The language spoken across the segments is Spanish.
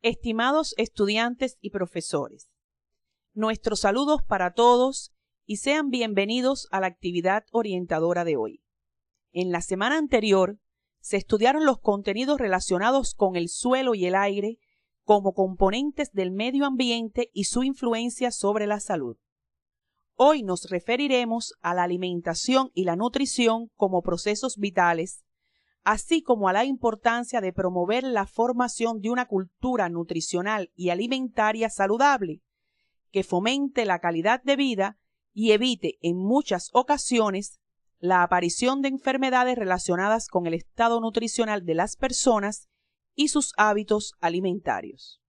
Estimados estudiantes y profesores, nuestros saludos para todos y sean bienvenidos a la actividad orientadora de hoy. En la semana anterior se estudiaron los contenidos relacionados con el suelo y el aire como componentes del medio ambiente y su influencia sobre la salud. Hoy nos referiremos a la alimentación y la nutrición como procesos vitales, así como a la importancia de promover la formación de una cultura nutricional y alimentaria saludable, que fomente la calidad de vida y evite en muchas ocasiones la aparición de enfermedades relacionadas con el estado nutricional de las personas y sus hábitos alimentarios.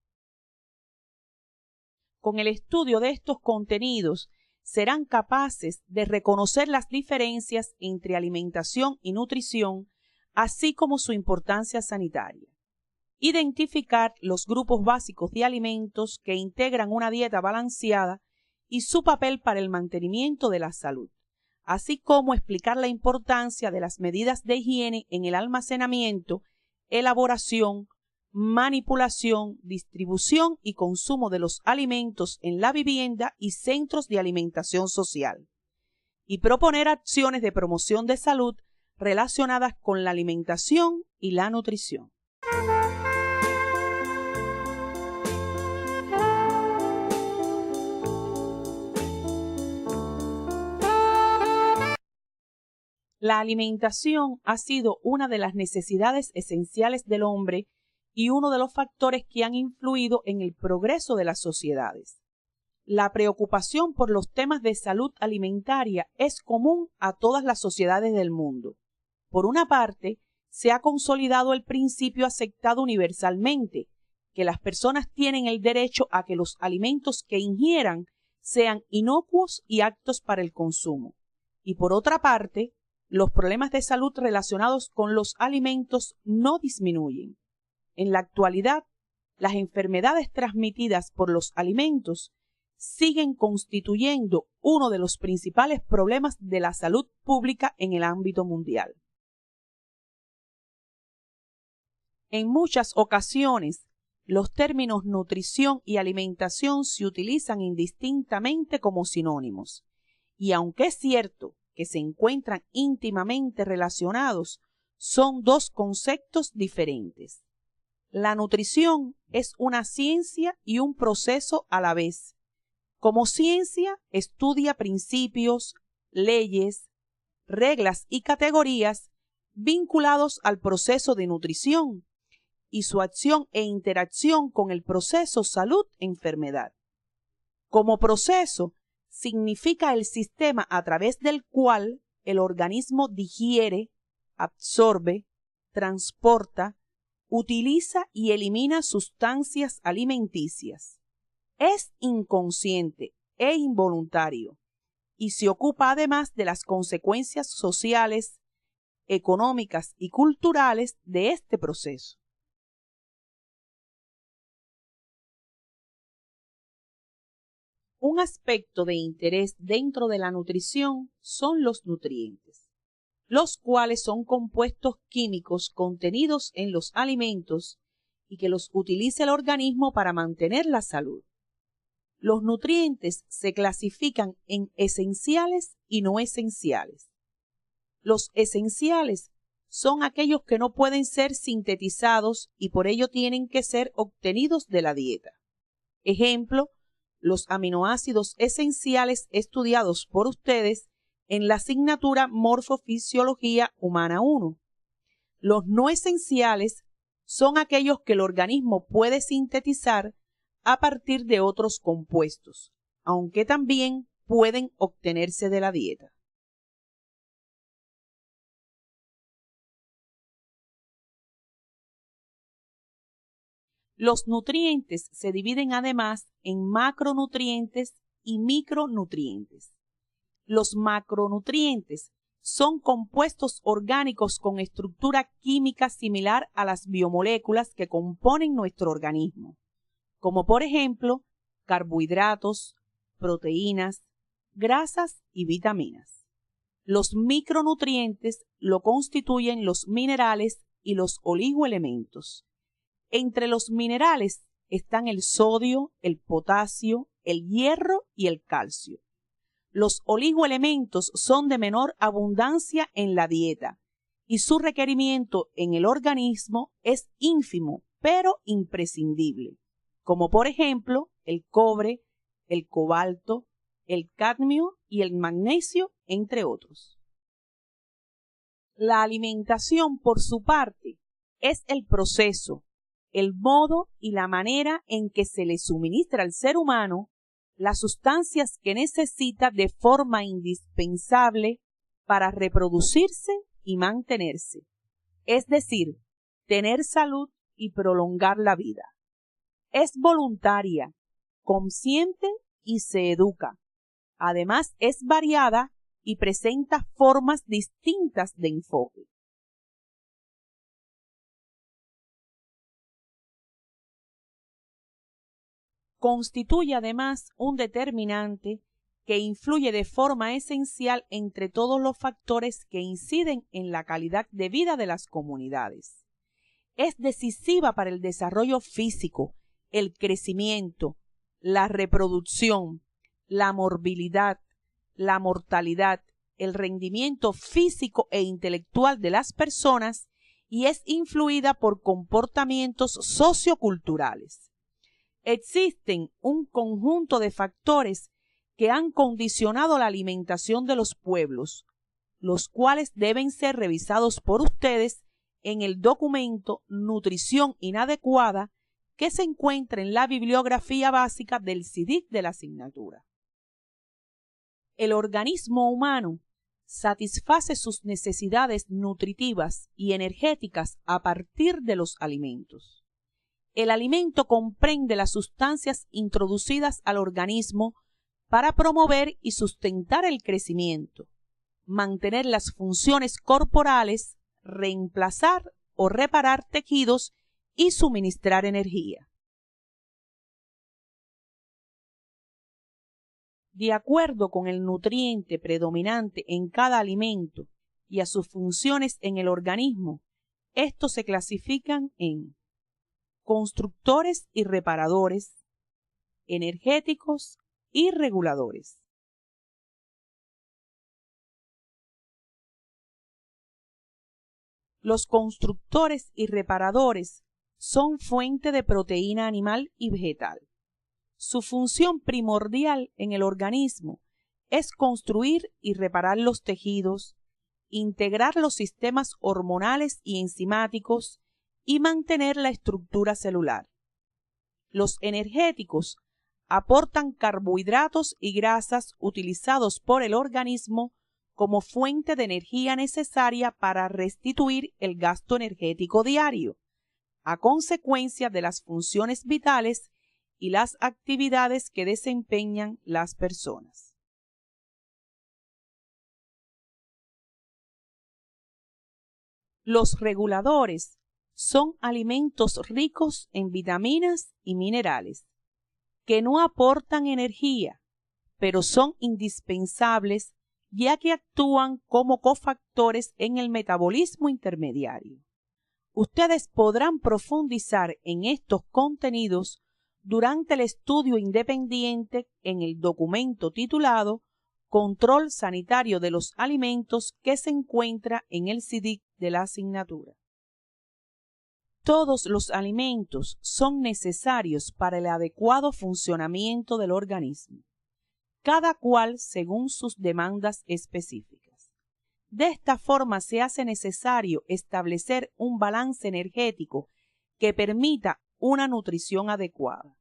Con el estudio de estos contenidos, serán capaces de reconocer las diferencias entre alimentación y nutrición, así como su importancia sanitaria. Identificar los grupos básicos de alimentos que integran una dieta balanceada y su papel para el mantenimiento de la salud, así como explicar la importancia de las medidas de higiene en el almacenamiento, elaboración, manipulación, distribución y consumo de los alimentos en la vivienda y centros de alimentación social, y proponer acciones de promoción de salud relacionadas con la alimentación y la nutrición. La alimentación ha sido una de las necesidades esenciales del hombre y uno de los factores que han influido en el progreso de las sociedades. La preocupación por los temas de salud alimentaria es común a todas las sociedades del mundo. Por una parte, se ha consolidado el principio aceptado universalmente, que las personas tienen el derecho a que los alimentos que ingieran sean inocuos y aptos para el consumo. Y por otra parte, los problemas de salud relacionados con los alimentos no disminuyen. En la actualidad, las enfermedades transmitidas por los alimentos siguen constituyendo uno de los principales problemas de la salud pública en el ámbito mundial. En muchas ocasiones, los términos nutrición y alimentación se utilizan indistintamente como sinónimos, y aunque es cierto que se encuentran íntimamente relacionados, son dos conceptos diferentes. La nutrición es una ciencia y un proceso a la vez. Como ciencia, estudia principios, leyes, reglas y categorías vinculados al proceso de nutrición y su acción e interacción con el proceso salud-enfermedad. Como proceso, significa el sistema a través del cual el organismo digiere, absorbe, transporta, utiliza y elimina sustancias alimenticias. Es inconsciente e involuntario y se ocupa además de las consecuencias sociales, económicas y culturales de este proceso. Un aspecto de interés dentro de la nutrición son los nutrientes, los cuales son compuestos químicos contenidos en los alimentos y que los utiliza el organismo para mantener la salud. Los nutrientes se clasifican en esenciales y no esenciales. Los esenciales son aquellos que no pueden ser sintetizados y por ello tienen que ser obtenidos de la dieta. Ejemplo, los aminoácidos esenciales estudiados por ustedes en la asignatura Morfofisiología Humana 1. Los no esenciales son aquellos que el organismo puede sintetizar a partir de otros compuestos, aunque también pueden obtenerse de la dieta. Los nutrientes se dividen además en macronutrientes y micronutrientes. Los macronutrientes son compuestos orgánicos con estructura química similar a las biomoléculas que componen nuestro organismo, como por ejemplo carbohidratos, proteínas, grasas y vitaminas. Los micronutrientes lo constituyen los minerales y los oligoelementos. Entre los minerales están el sodio, el potasio, el hierro y el calcio. Los oligoelementos son de menor abundancia en la dieta y su requerimiento en el organismo es ínfimo, pero imprescindible, como por ejemplo el cobre, el cobalto, el cadmio y el magnesio, entre otros. La alimentación, por su parte, es el proceso, el modo y la manera en que se le suministra al ser humano las sustancias que necesita de forma indispensable para reproducirse y mantenerse, es decir, tener salud y prolongar la vida. Es voluntaria, consciente y se educa. Además, es variada y presenta formas distintas de enfoque. Constituye además un determinante que influye de forma esencial entre todos los factores que inciden en la calidad de vida de las comunidades. Es decisiva para el desarrollo físico, el crecimiento, la reproducción, la morbilidad, la mortalidad, el rendimiento físico e intelectual de las personas y es influida por comportamientos socioculturales. Existen un conjunto de factores que han condicionado la alimentación de los pueblos, los cuales deben ser revisados por ustedes en el documento Nutrición Inadecuada que se encuentra en la bibliografía básica del CIDIC de la asignatura. El organismo humano satisface sus necesidades nutritivas y energéticas a partir de los alimentos. El alimento comprende las sustancias introducidas al organismo para promover y sustentar el crecimiento, mantener las funciones corporales, reemplazar o reparar tejidos y suministrar energía. De acuerdo con el nutriente predominante en cada alimento y a sus funciones en el organismo, estos se clasifican en constructores y reparadores, energéticos y reguladores. Los constructores y reparadores son fuente de proteína animal y vegetal. Su función primordial en el organismo es construir y reparar los tejidos, integrar los sistemas hormonales y enzimáticos y mantener la estructura celular. Los energéticos aportan carbohidratos y grasas utilizados por el organismo como fuente de energía necesaria para restituir el gasto energético diario, a consecuencia de las funciones vitales y las actividades que desempeñan las personas. Los reguladores son alimentos ricos en vitaminas y minerales, que no aportan energía, pero son indispensables ya que actúan como cofactores en el metabolismo intermediario. Ustedes podrán profundizar en estos contenidos durante el estudio independiente en el documento titulado Control Sanitario de los Alimentos que se encuentra en el CIDIC de la asignatura. Todos los alimentos son necesarios para el adecuado funcionamiento del organismo, cada cual según sus demandas específicas. De esta forma se hace necesario establecer un balance energético que permita una nutrición adecuada.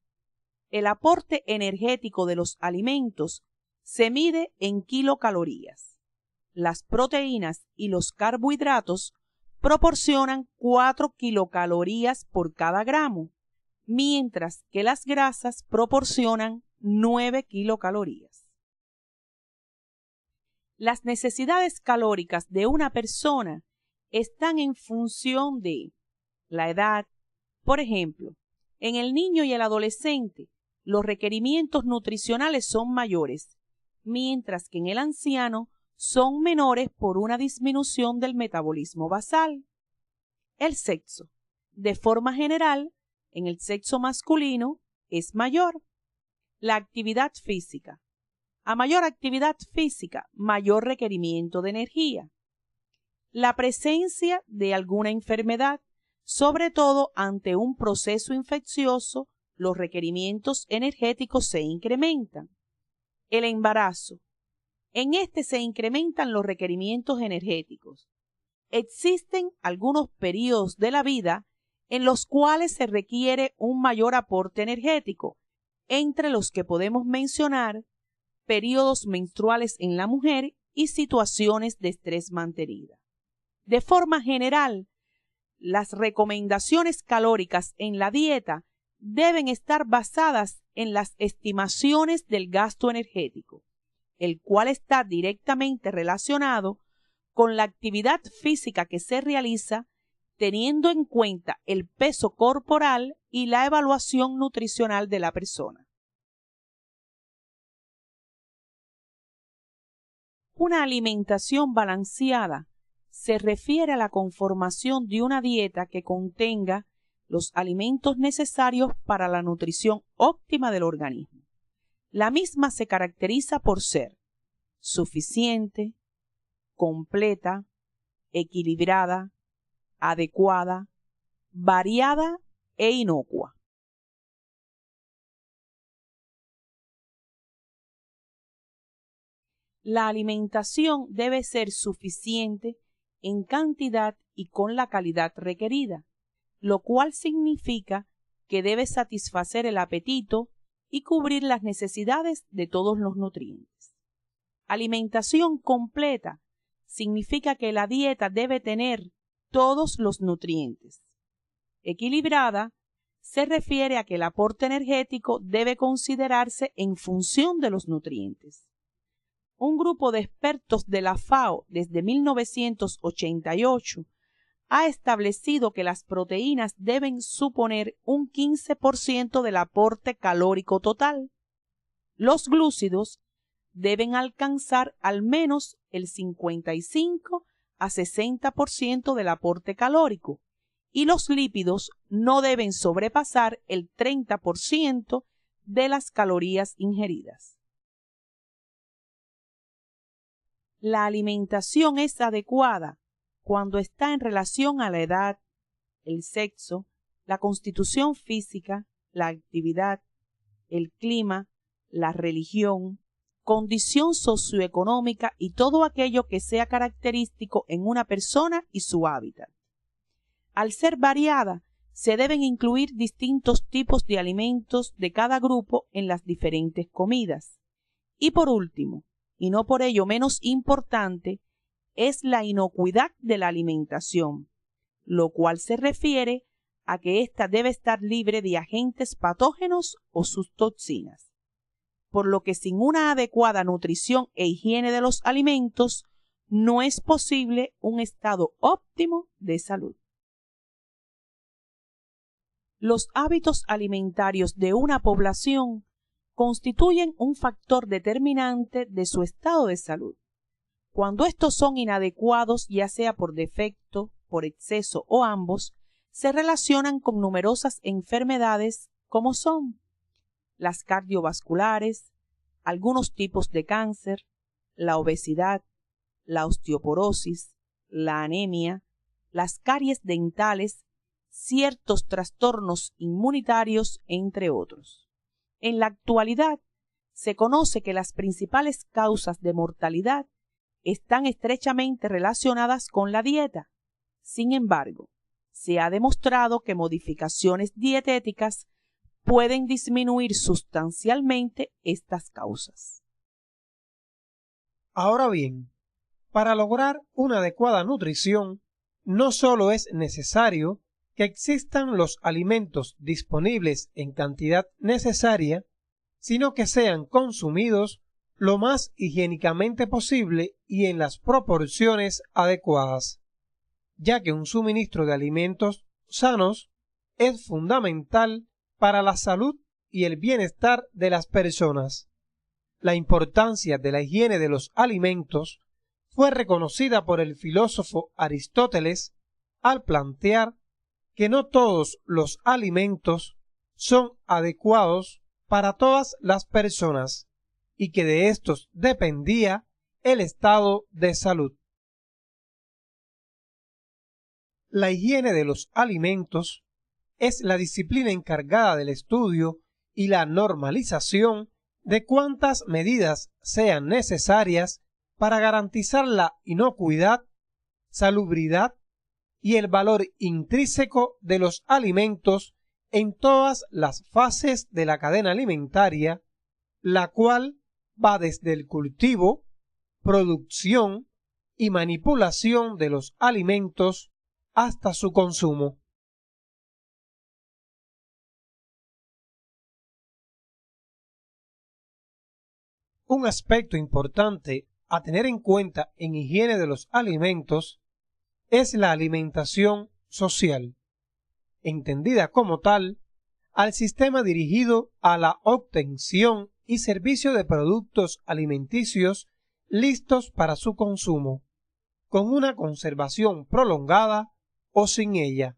El aporte energético de los alimentos se mide en kilocalorías. Las proteínas y los carbohidratos proporcionan 4 kilocalorías por cada gramo, mientras que las grasas proporcionan 9 kilocalorías. Las necesidades calóricas de una persona están en función de la edad. Por ejemplo, en el niño y el adolescente, los requerimientos nutricionales son mayores, mientras que en el anciano son menores por una disminución del metabolismo basal. El sexo. De forma general, En el sexo masculino es mayor. La actividad física. A mayor actividad física, mayor requerimiento de energía. La presencia de alguna enfermedad, sobre todo ante un proceso infeccioso, los requerimientos energéticos se incrementan. El embarazo. En este se incrementan los requerimientos energéticos. Existen algunos periodos de la vida en los cuales se requiere un mayor aporte energético, entre los que podemos mencionar periodos menstruales en la mujer y situaciones de estrés mantenida. De forma general, las recomendaciones calóricas en la dieta deben estar basadas en las estimaciones del gasto energético, el cual está directamente relacionado con la actividad física que se realiza, teniendo en cuenta el peso corporal y la evaluación nutricional de la persona. Una alimentación balanceada se refiere a la conformación de una dieta que contenga los alimentos necesarios para la nutrición óptima del organismo. La misma se caracteriza por ser suficiente, completa, equilibrada, adecuada, variada e inocua. La alimentación debe ser suficiente en cantidad y con la calidad requerida, lo cual significa que debe satisfacer el apetito y cubrir las necesidades de todos los nutrientes. Alimentación completa significa que la dieta debe tener todos los nutrientes. Equilibrada se refiere a que el aporte energético debe considerarse en función de los nutrientes. Un grupo de expertos de la FAO desde 1988 ha establecido que las proteínas deben suponer un 15% del aporte calórico total. Los glúcidos deben alcanzar al menos el 55 a 60% del aporte calórico y los lípidos no deben sobrepasar el 30% de las calorías ingeridas. La alimentación es adecuada cuando está en relación a la edad, el sexo, la constitución física, la actividad, el clima, la religión, condición socioeconómica y todo aquello que sea característico en una persona y su hábitat. Al ser variada, se deben incluir distintos tipos de alimentos de cada grupo en las diferentes comidas. Y por último, y no por ello menos importante, es la inocuidad de la alimentación, lo cual se refiere a que ésta debe estar libre de agentes patógenos o sus toxinas, por lo que sin una adecuada nutrición e higiene de los alimentos no es posible un estado óptimo de salud. Los hábitos alimentarios de una población constituyen un factor determinante de su estado de salud. Cuando estos son inadecuados, ya sea por defecto, por exceso o ambos, se relacionan con numerosas enfermedades como son las cardiovasculares, algunos tipos de cáncer, la obesidad, la osteoporosis, la anemia, las caries dentales, ciertos trastornos inmunitarios, entre otros. En la actualidad, se conoce que las principales causas de mortalidad están estrechamente relacionadas con la dieta. Sin embargo, se ha demostrado que modificaciones dietéticas pueden disminuir sustancialmente estas causas. Ahora bien, para lograr una adecuada nutrición, no solo es necesario que existan los alimentos disponibles en cantidad necesaria, sino que sean consumidos lo más higiénicamente posible y en las proporciones adecuadas, ya que un suministro de alimentos sanos es fundamental para la salud y el bienestar de las personas. La importancia de la higiene de los alimentos fue reconocida por el filósofo Aristóteles al plantear que no todos los alimentos son adecuados para todas las personas y que de estos dependía el estado de salud. La higiene de los alimentos es la disciplina encargada del estudio y la normalización de cuantas medidas sean necesarias para garantizar la inocuidad, salubridad y el valor intrínseco de los alimentos en todas las fases de la cadena alimentaria, la cual va desde el cultivo, producción y manipulación de los alimentos hasta su consumo. Un aspecto importante a tener en cuenta en higiene de los alimentos es la alimentación social, entendida como tal al sistema dirigido a la obtención y servicio de productos alimenticios listos para su consumo, con una conservación prolongada o sin ella,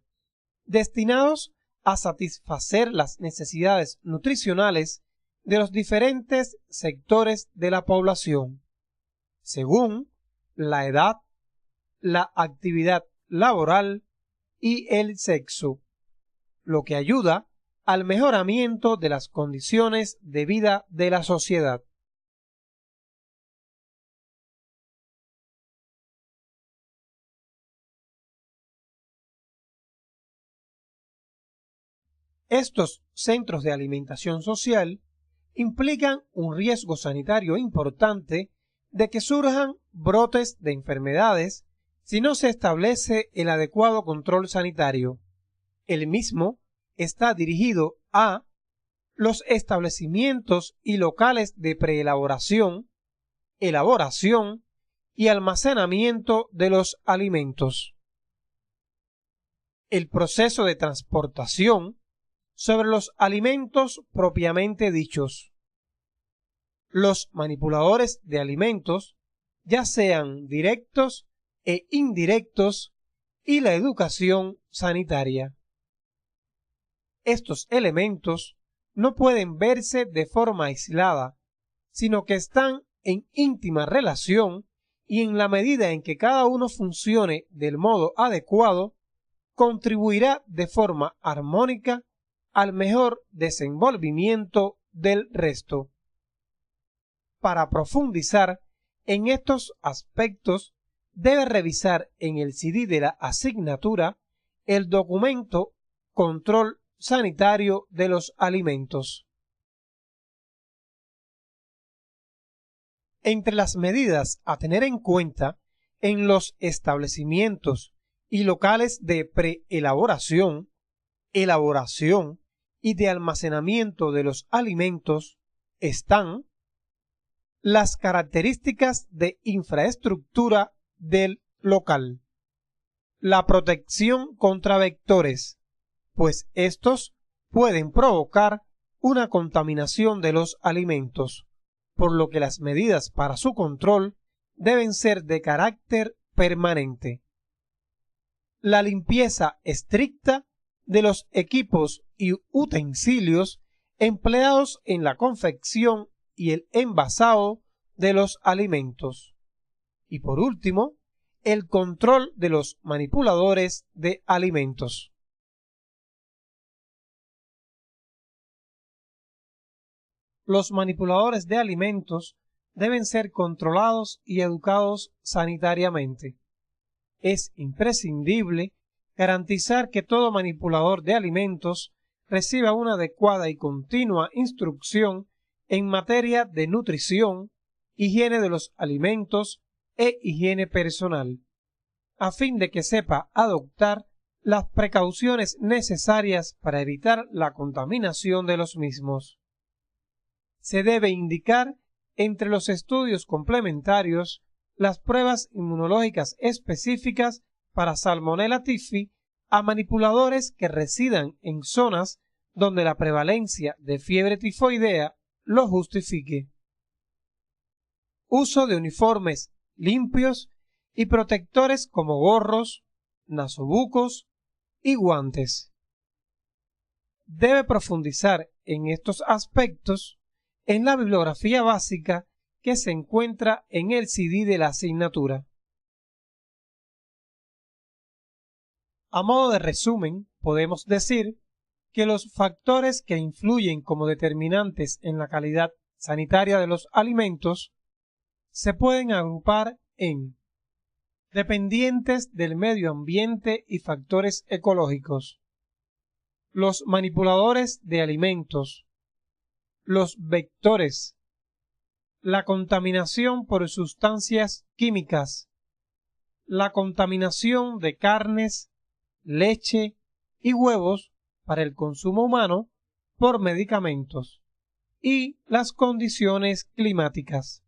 destinados a satisfacer las necesidades nutricionales de los diferentes sectores de la población, según la edad, la actividad laboral y el sexo, lo que ayuda al mejoramiento de las condiciones de vida de la sociedad. Estos centros de alimentación social implican un riesgo sanitario importante de que surjan brotes de enfermedades si no se establece el adecuado control sanitario. El mismo está dirigido a los establecimientos y locales de preelaboración, elaboración y almacenamiento de los alimentos. El proceso de transportación sobre los alimentos propiamente dichos. Los manipuladores de alimentos, ya sean directos e indirectos, y la educación sanitaria. Estos elementos no pueden verse de forma aislada, sino que están en íntima relación y en la medida en que cada uno funcione del modo adecuado, contribuirá de forma armónica al mejor desenvolvimiento del resto. Para profundizar en estos aspectos, debe revisar en el CD de la asignatura el documento Control Sanitario de los Alimentos. Entre las medidas a tener en cuenta en los establecimientos y locales de preelaboración, elaboración y de almacenamiento de los alimentos están las características de infraestructura del local, la protección contra vectores, pues estos pueden provocar una contaminación de los alimentos, por lo que las medidas para su control deben ser de carácter permanente. La limpieza estricta de los equipos y utensilios empleados en la confección y el envasado de los alimentos. Y por último, el control de los manipuladores de alimentos. Los manipuladores de alimentos deben ser controlados y educados sanitariamente. Es imprescindible garantizar que todo manipulador de alimentos reciba una adecuada y continua instrucción en materia de nutrición, higiene de los alimentos e higiene personal, a fin de que sepa adoptar las precauciones necesarias para evitar la contaminación de los mismos. Se debe indicar entre los estudios complementarios las pruebas inmunológicas específicas para Salmonella typhi a manipuladores que residan en zonas donde la prevalencia de fiebre tifoidea lo justifique. Uso de uniformes limpios y protectores como gorros, nasobucos, y guantes. Debe profundizar en estos aspectos en la bibliografía básica que se encuentra en el CD de la asignatura. A modo de resumen, podemos decir que los factores que influyen como determinantes en la calidad sanitaria de los alimentos se pueden agrupar en dependientes del medio ambiente y factores ecológicos, los manipuladores de alimentos, los vectores, la contaminación por sustancias químicas, la contaminación de carnes, leche y huevos para el consumo humano por medicamentos y las condiciones climáticas.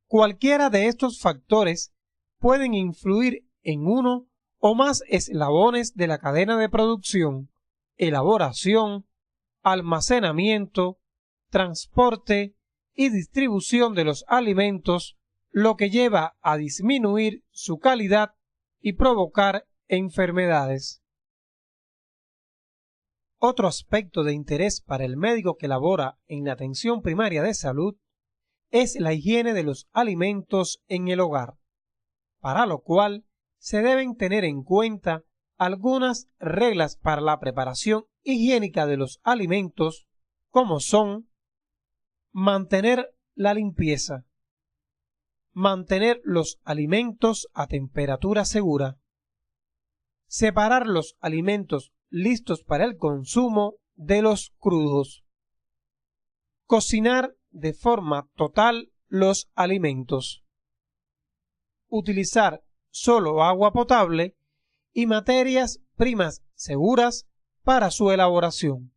Cualquiera de estos factores pueden influir en uno o más eslabones de la cadena de producción, elaboración, almacenamiento, transporte y distribución de los alimentos, lo que lleva a disminuir su calidad y provocar enfermedades. Otro aspecto de interés para el médico que labora en la atención primaria de salud es la higiene de los alimentos en el hogar, para lo cual se deben tener en cuenta algunas reglas para la preparación higiénica de los alimentos, como son mantener la limpieza, mantener los alimentos a temperatura segura, separar los alimentos listos para el consumo de los crudos, cocinar de forma total los alimentos, utilizar solo agua potable y materias primas seguras para su elaboración.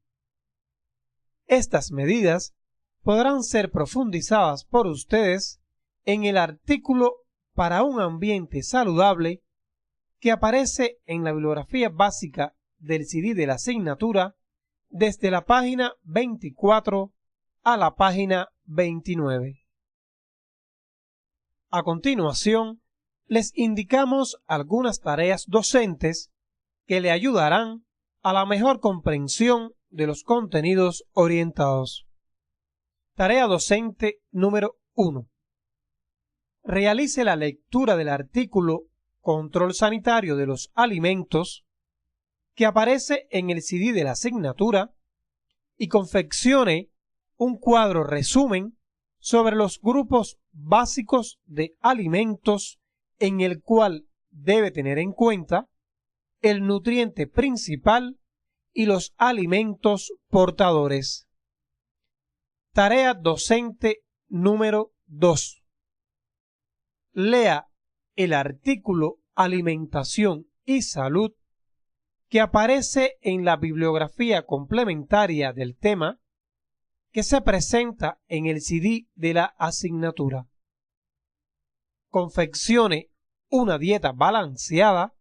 Estas medidas podrán ser profundizadas por ustedes en el artículo para un ambiente saludable que aparece en la bibliografía básica del CD de la asignatura desde la página 24 a la página 29. A continuación, les indicamos algunas tareas docentes que le ayudarán a la mejor comprensión de los contenidos orientados. Tarea docente número 1. Realice la lectura del artículo Control sanitario de los alimentos que aparece en el CD de la asignatura y confeccione un cuadro resumen sobre los grupos básicos de alimentos en el cual debe tener en cuenta el nutriente principal y los alimentos portadores. Tarea docente número 2. Lea el artículo Alimentación y Salud que aparece en la bibliografía complementaria del tema que se presenta en el CD de la asignatura. Confeccione una dieta balanceada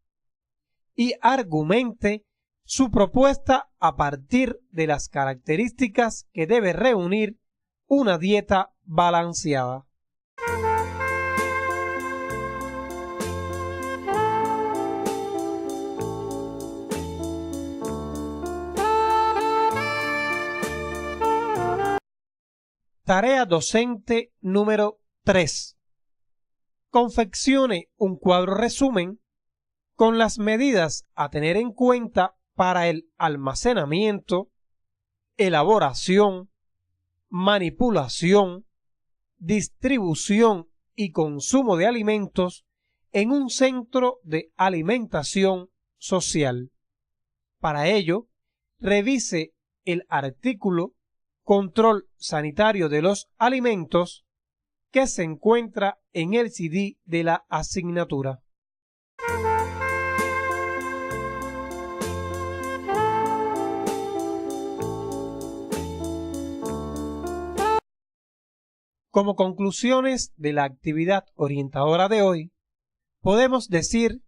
y argumente su propuesta a partir de las características que debe reunir una dieta balanceada. Tarea docente número 3. Confeccione un cuadro resumen con las medidas a tener en cuenta para el almacenamiento, elaboración, manipulación, distribución y consumo de alimentos en un centro de alimentación social. Para ello, revise el artículo Control sanitario de los alimentos que se encuentra en el CD de la asignatura. Como conclusiones de la actividad orientadora de hoy, podemos decir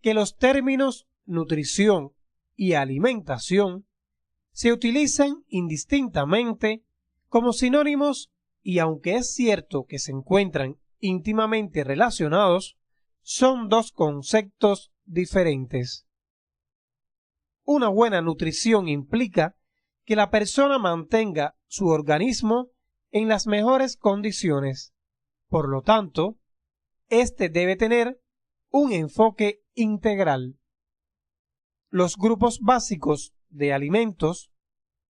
que los términos nutrición y alimentación se utilizan indistintamente como sinónimos y aunque es cierto que se encuentran íntimamente relacionados, son dos conceptos diferentes. Una buena nutrición implica que la persona mantenga su organismo en las mejores condiciones. Por lo tanto, este debe tener un enfoque integral. Los grupos básicos de alimentos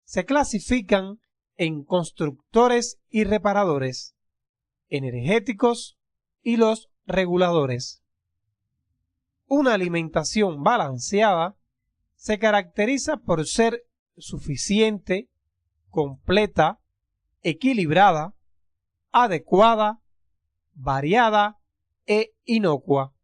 se clasifican en constructores y reparadores, energéticos y los reguladores. Una alimentación balanceada se caracteriza por ser suficiente, completa, equilibrada, adecuada, variada e inocua.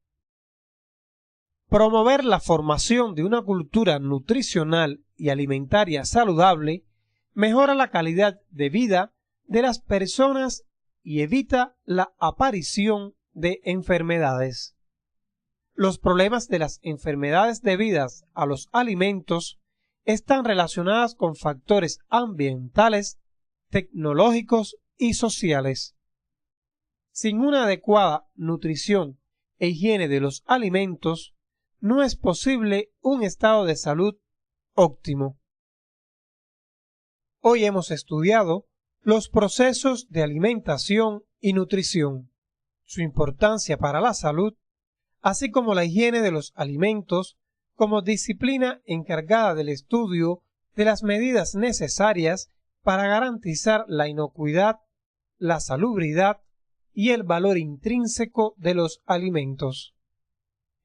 Promover la formación de una cultura nutricional y alimentaria saludable mejora la calidad de vida de las personas y evita la aparición de enfermedades. Los problemas de las enfermedades debidas a los alimentos están relacionadas con factores ambientales, tecnológicos y sociales. Sin una adecuada nutrición e higiene de los alimentos, no es posible un estado de salud óptimo. Hoy hemos estudiado los procesos de alimentación y nutrición, su importancia para la salud, así como la higiene de los alimentos como disciplina encargada del estudio de las medidas necesarias para garantizar la inocuidad, la salubridad y el valor intrínseco de los alimentos.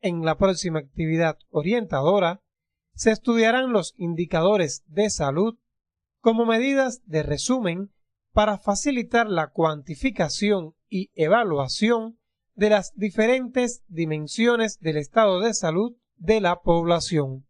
En la próxima actividad orientadora se estudiarán los indicadores de salud como medidas de resumen para facilitar la cuantificación y evaluación de las diferentes dimensiones del estado de salud de la población.